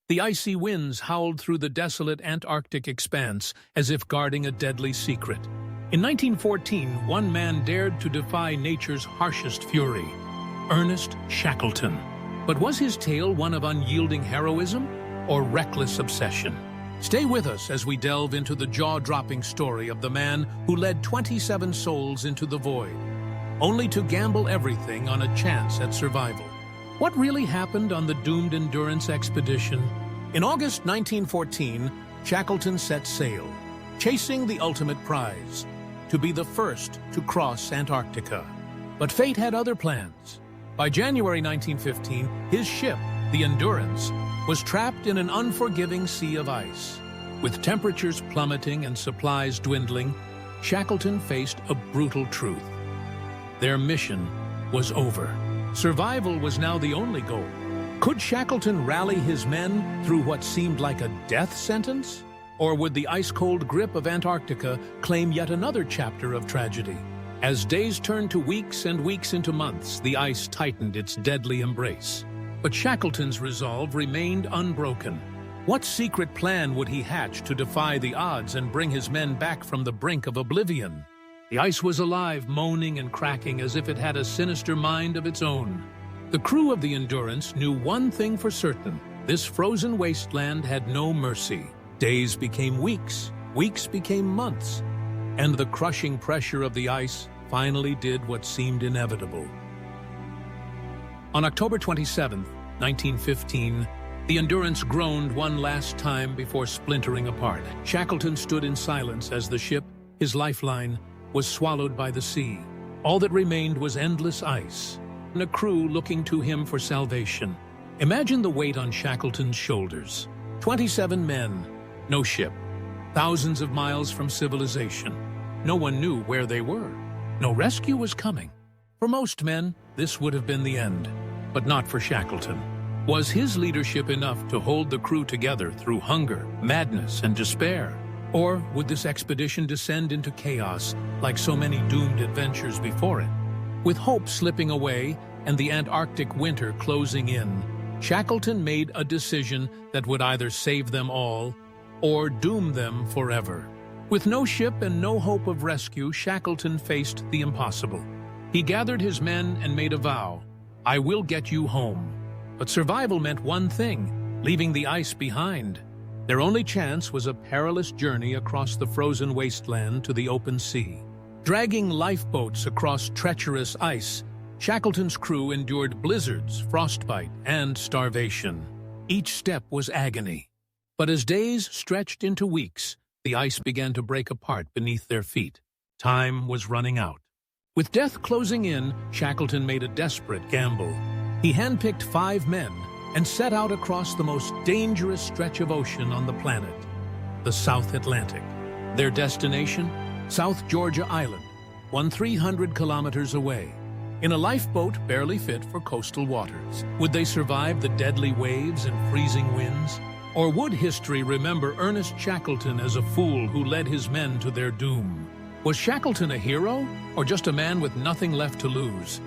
The icy winds howled through the desolate Antarctic expanse as if guarding a deadly secret. In 1914, one man dared to defy nature's harshest fury, Ernest Shackleton. But was his tale one of unyielding heroism or reckless obsession? Stay with us as we delve into the jaw-dropping story of the man who led 27 souls into the void, only to gamble everything on a chance at survival. What really happened on the doomed Endurance expedition? In August 1914, Shackleton set sail, chasing the ultimate prize, to be the first to cross Antarctica. But fate had other plans. By January 1915, his ship, the Endurance, was trapped in an unforgiving sea of ice. With temperatures plummeting and supplies dwindling, Shackleton faced a brutal truth. Their mission was over. Survival was now the only goal. Could Shackleton rally his men through what seemed like a death sentence? Or would the ice-cold grip of Antarctica claim yet another chapter of tragedy? As days turned to weeks and weeks into months, the ice tightened its deadly embrace. But Shackleton's resolve remained unbroken. What secret plan would he hatch to defy the odds and bring his men back from the brink of oblivion? The ice was alive, moaning and cracking as if it had a sinister mind of its own. The crew of the Endurance knew one thing for certain: this frozen wasteland had no mercy. Days became weeks, weeks became months, and the crushing pressure of the ice finally did what seemed inevitable. On October 27, 1915, the Endurance groaned one last time before splintering apart. Shackleton stood in silence as the ship, his lifeline, was swallowed by the sea. All that remained was endless ice, and a crew looking to him for salvation. Imagine the weight on Shackleton's shoulders. 27 men, no ship, thousands of miles from civilization. No one knew where they were. No rescue was coming. For most men, this would have been the end, but not for Shackleton. Was his leadership enough to hold the crew together through hunger, madness, and despair? Or would this expedition descend into chaos like so many doomed adventures before it? With hope slipping away and the Antarctic winter closing in, Shackleton made a decision that would either save them all or doom them forever. With no ship and no hope of rescue, Shackleton faced the impossible. He gathered his men and made a vow: "I will get you home." But survival meant one thing: leaving the ice behind. Their only chance was a perilous journey across the frozen wasteland to the open sea. Dragging lifeboats across treacherous ice, Shackleton's crew endured blizzards, frostbite, and starvation. Each step was agony. But as days stretched into weeks, the ice began to break apart beneath their feet. Time was running out. With death closing in, Shackleton made a desperate gamble. He handpicked 5 men and set out across the most dangerous stretch of ocean on the planet, the South Atlantic. Their destination? South Georgia Island, 300 kilometers away. In a lifeboat barely fit for coastal waters. Would they survive the deadly waves and freezing winds? Or would history remember Ernest Shackleton as a fool who led his men to their doom? Was Shackleton a hero, or just a man with nothing left to lose?